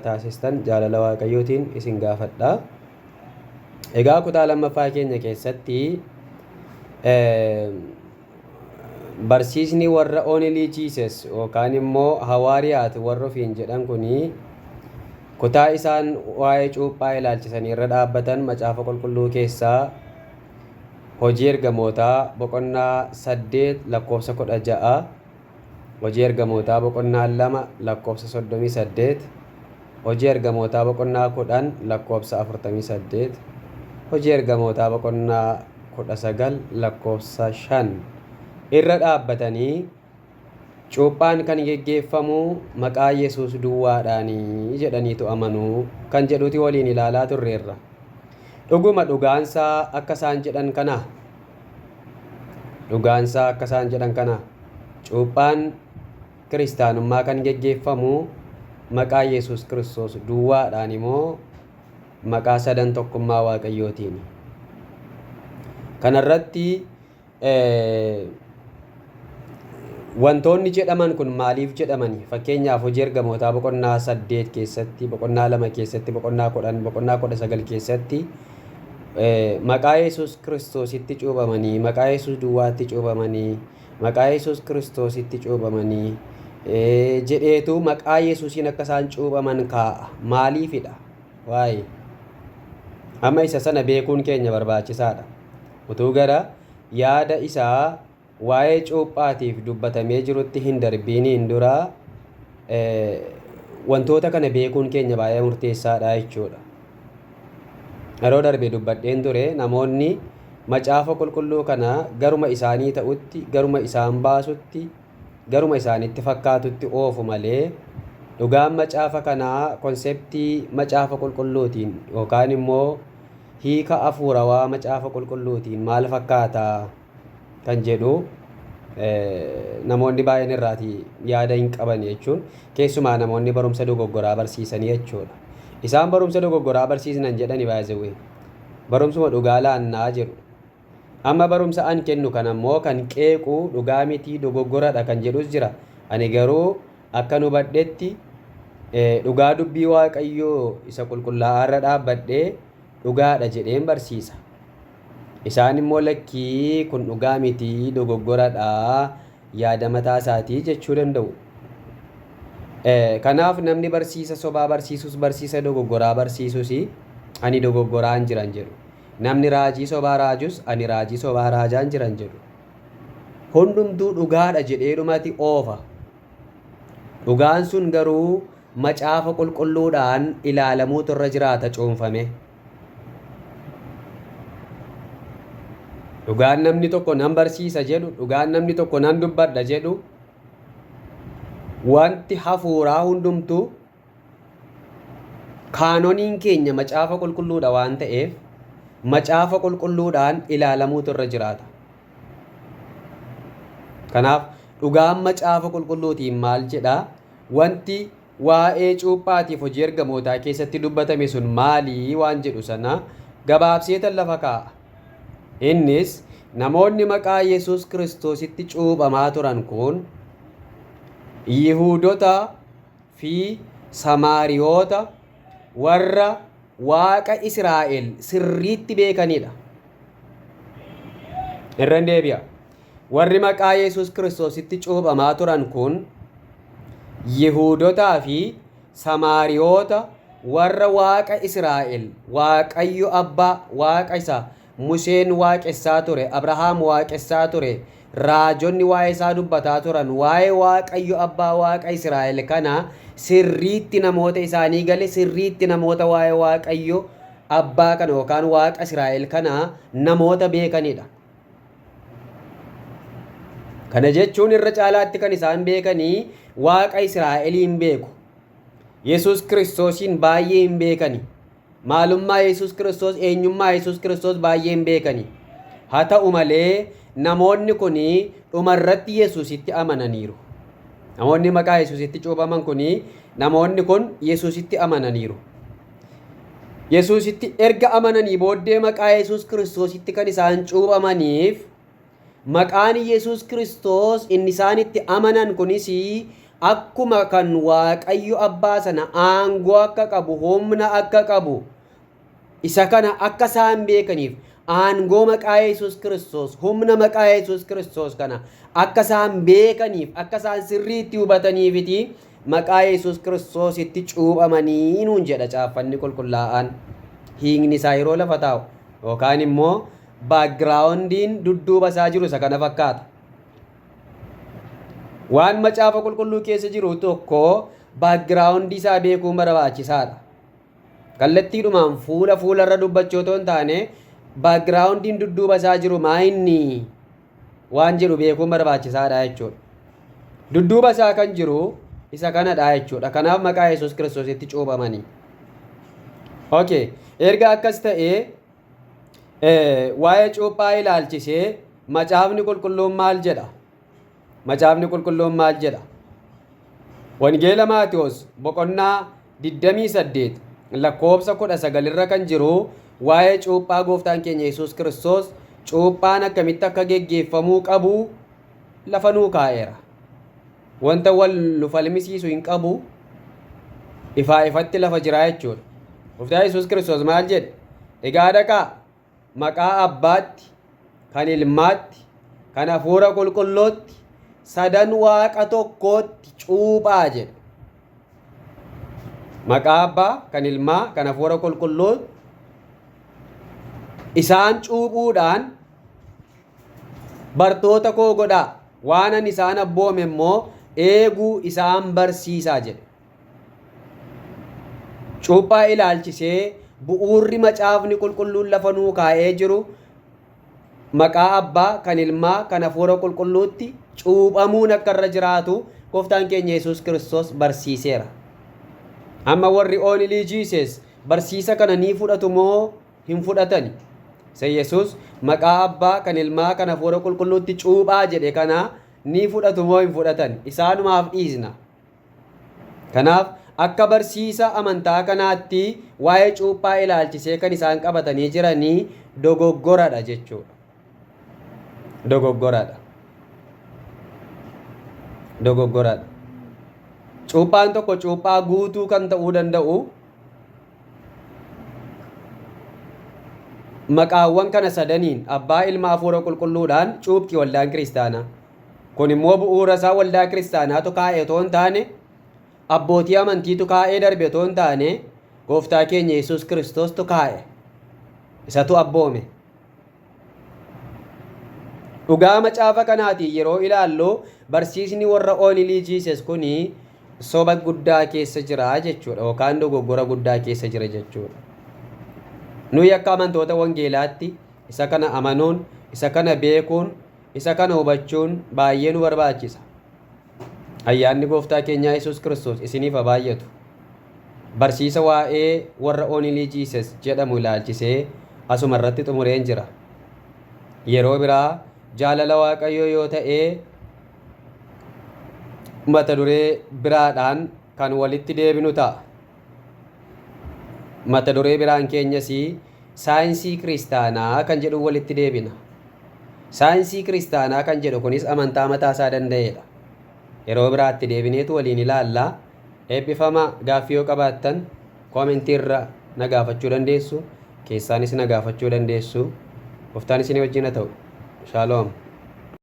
taasistan jaalala waaqayyootiin isin gaafadha. Egaa kutaa lammaffaa keenya keessatti barsiisni warra Only Jesus yookaan immoo hawaariyaat warra ofiin jedhan kuni kutaa isaan waa'ee cuuphaa ilaalchisanii irra dhaabbatan macaafa qulqulluu keessaa hojii ergamootaa boqonnaa 8 lakkoofsa 16, hojii ergamootaa boqonnaa 2 lakkoofsa 38, hojii ergamootaa boqonnaa 10 lakkoofsa 48, hojii ergamootaa boqonnaa 19 lakkoofsa 5 irra dhaabbatanii cuuphaan kan geggeeffamu maqaa Yesuus duwwaadhaanii jedhaniitu amanuu kan jedhuti waliin ilaalaa turreerra. Dhuguma dhugaansaa akka isaan jedhan kana, dhugaansaa akka isaan jedhan kana cuuphaan kiristaanummaa kan geggeeffamu maqaa Yesuus Kiristoos duwwaadhaan immoo maqaa sadan tokkummaa waaqayyootiin. Kanarratti wantoonni jedhaman kun maaliif jedhamani? Fakkeenyaaf hojii ergamootaa boqonnaa 8 keessatti, boqonnaa 2 keessatti, boqonnaa 10, boqonnaa 19 keessatti maqaa Yesuus Kiristoositti cuuphamanii, maqaa Yesuus duwwaatti cuuphamanii, maqaa Yesuus Kiristoositti cuuphamanii jedheetu maqaa Yesuusiin akka isaan cuuphaman kaa'a. Maaliifidha? Waa'ee amma isa sana beekuun keenya barbaachisaadha. Utuu gara yaada isaa waa'ee cuuphaatiif dubbatamee jirutti hin darbiiniin dura wantoota kana beekuun keenya baay'ee murteessaadha jechuudha. Yeroo darbe dubbadheen ture namoonni macaafa qulqulluu kana garuma isaanii ta'utti, garuma isaan baasutti, garuma isaanitti fakkaatutti oofu malee dhugaan macaafa kanaa konseptii macaafa qulqulluutiin yookaan immoo hiika hafuurawaa macaafa qulqulluutiin maal fakkaata kan jedhu namoonni baay'een irraati yaada hin qaban jechuun, keessumaa namoonni barumsa dogoggoraa barsiisanii jechuudha. Isaan barumsa dogoggoraa barsiisnan jedhani baay'ee barumsuma dhugaa laannaa jedhu. Amma barumsa an kennu kan ammoo kan qeequ dhugaa miti dogoggoradha kan jedhus jira. Ani garuu akka nu badhetti dhugaa dubbii waaqayyoo isa qulqullaa'aa irra dhaabbadhee dhugaadha jedheen barsiisa. Isaan immoo lakkii kun dhugaa miti dogoggoradha yaada mataa isaatii jechuu danda'u. Kanaaf namni barsiisa sobaa barsiisus barsiisa dogoggoraa barsiisus ani dogoggoraan jiran jedhu. Namni raajii sobaa raajus ani raajii sobaa raajaan jiran jedhu. Hundumtuu dhugaadha jedheedhumati oofa. Dhugaan sun garuu macaafa qulqulluudhaan ilaalamuutu irra jiraata cuunfame. Dhugaan namni tokko nan barsiisa jedhu, dhugaan namni tokko nan dubbadha jedhu, wanti hafuuraa hundumtuu kaanoniin keenya macaafa qulqulluudha waan ta'eef macaafa qulqulluudhaan ilaalamuutu irra jiraata. Kanaaf dhugaan macaafa qulqulluutiin maal jedha? Wanti waa'ee cuuphaatiif hojii ergamootaa keessatti dubbatame sun maalii waan jedhu sana gabaabseetan lafa kaa'a. Innis namoonni maqaa Yesuus Kiristoositti cuuphamaa turan kun Yihuudota fi Samaariyoota warra Waaqa Israa'el sirriitti beekanidha. Irra deebi'a. Warri maqaa Yesuus Kiristoositti cuuphamaa turan kun Yihuudotaa fi Samaariyoota warra Waaqa Israa'el, Waaqayyo Abbaa Waaqa isaa Museen waaqessaa ture, Abrahaam waaqessaa ture, raajonni waa'ee isaa dubbataa turan, waa'ee Waaqayyo Abbaa Waaqa Israa'el kana sirriitti namoota isaanii gale, sirriitti namoota waa'ee Waaqayyo Abbaa kana yookaan Waaqa Israa'el kana namoota beekanidha. Kana jechuun irra caalaatti kan isaan beekanii Waaqa Israa'eliin beeku. Yesuus Kiristoosiin baay'ee hin beekani. Maalummaa Yesuus Kiristoos, eenyummaa Yesuus Kiristoos baay'ee hin beekani. Haa ta'u malee namoonni kun dhumarratti Yesuusitti amananiiru. Namoonni maqaa Yesuusitti cuuphaman kun namoonni kun Yesuusitti amananiiru. Yesuusitti erga amananii booddee maqaa Yesuus Kiristoositti kan isaan cuuphamaniif maqaan Yesuus Kiristoos inni isaan itti amanan kunis akkuma kan Waaqayyo abbaa sana aangoo akka qabu, humna akka qabu, isa kana akka isaan beekaniif aangoo maqaa Yesuus Kiristoos, humna maqaa Yesuus Kiristoos kana akka isaan beekaniif, akka isaan sirriitti hubataniifiti maqaa Yesuus Kiristoos itti cuuphamanii nuun jedha caaffanni qulqullaa'aan. Hiikni isaa yeroo lafa taa'u yookaan immoo baakgiraawundiin dudduuba isaa jiru isa kana fakkaata. Waan macaafa qulqulluu keessa jiru tokko baakgiraawundii isaa beekuun barbaachisaadha. Kallattiidhumaan fuula irra dubbachuu otoo hin taane baakgiraawundiin dudduuba isaa jiru maayinni waan jedhu beekuun barbaachisaadha jechuudha. Dudduuba isaa kan jiru isa kanadha jechuudha. Kanaaf maqaa Yesuus Kiristoos itti cuuphamanii. Okay, erga akkas ta'ee waa'ee cuuphaa ilaalchisee macaafni qulqulluun maal jedha? Macaafni qulqulluun maal jedha? Wangeela Maatiyos boqonnaa 28 lakkoobsa 19 irra kan jiru waa'ee cuuphaa gooftaan keenya Yesuus Kiristoos cuuphaan akkamitti akka geggeeffamuu qabu lafa nuu kaa'eera. Wanta wal nu falmisiisu hin qabu, ifaa ifatti lafa jira jechuudha. Gooftaan Yesuus Kiristoos maal jedhe? Egaa dhaqaa maqaa Abbaatti, kan Ilmaatti, kan Hafuura Qulqullootti, sadan Waaqa tokkootti cuuphaa jedhe. Maqaa Abbaa, kan Ilmaa, kan Hafuura Qulqullootti isaan cuuphuudhaan bartoota koo godhaa, waanan isaan abboome immoo eeguu isaan barsiisaa jedhe. Cuuphaa ilaalchisee bu'uurri macaafni qulqulluun lafa nuu kaa'ee jiru maqaa Abbaa, kan Ilmaa, kan Hafuura Qulqulluutti cuuphamuun akka irra jiraatu gooftaan keenya Yesuus Kiristoos barsiiseera. Amma warri oonilii jiises barsiisa kana ni fudhatu moo hin fudhatani? Se Yesuus maqaa Abbaa, kan Ilmaa, kan Hafuura Qulqulluutti cuuphaa jedhe kana ni fudhatu moo hin fudhatan? Isaanumaaf dhiisna. Kanaaf akka barsiisa amantaa kanaatti waa'ee cuuphaa ilaalchisee kan isaan qabatanii jiranii dogoggoradha jechuudha. Dogoggoradha. Cuuphaan tokko cuuphaa guutuu kan ta'uu danda'u maqaawwan kana sadaniin Abbaa, Ilmaa, Hafuura Qulqulluudhaan cuupti waldaan kiristaanaa. Kun immoo bu'uura isaa waldaa kiristaanaatu kaa'ee otoo hin taane, abbootii amantiitu kaa'ee darbe otoo hin taane, gooftaa keenya Yesuus Kiristoostu kaa'e. Isatu abboome. Dhugaa macaafa kanaatiin yeroo ilaallu barsiisni warra oonilii jiises kuni soba guddaa keessa jira jechuudha, yookaan dogoggora guddaa keessa jira jechuudha. Nuyi akka amantoota wangeelaatti isa kana amanuun, isa kana beekuun, isa kana hubachuun baay'ee nu barbaachisa. Ayyaanni gooftaa keenyaa Yesuus Kiristoos isiniif haa baay'atu. Barsiisa waa'ee warra oonilii jiises jedhamu ilaalchisee asuma irratti xumureen jira. Yeroo biraa jaalala Waaqayyoo yoo ta'e mata duree biraadhaan kan walitti deebinu ta'a. Mata duree biraan keenyas saayinsii kiristaanaa kan jedhu walitti deebina. Saayinsii kiristaanaa kan jedhu kunis amantaa mataa isaa danda'edha. Yeroo biraatti deebineetu waliin ilaalla. Eebbifamaa. Gaaffii yoo qabaattan koomentii irra na gaafachuu dandeessu. Keessaanis na gaafachuu dandeessu. Gooftaan isin wajjin haa ta'u. Shaaloom.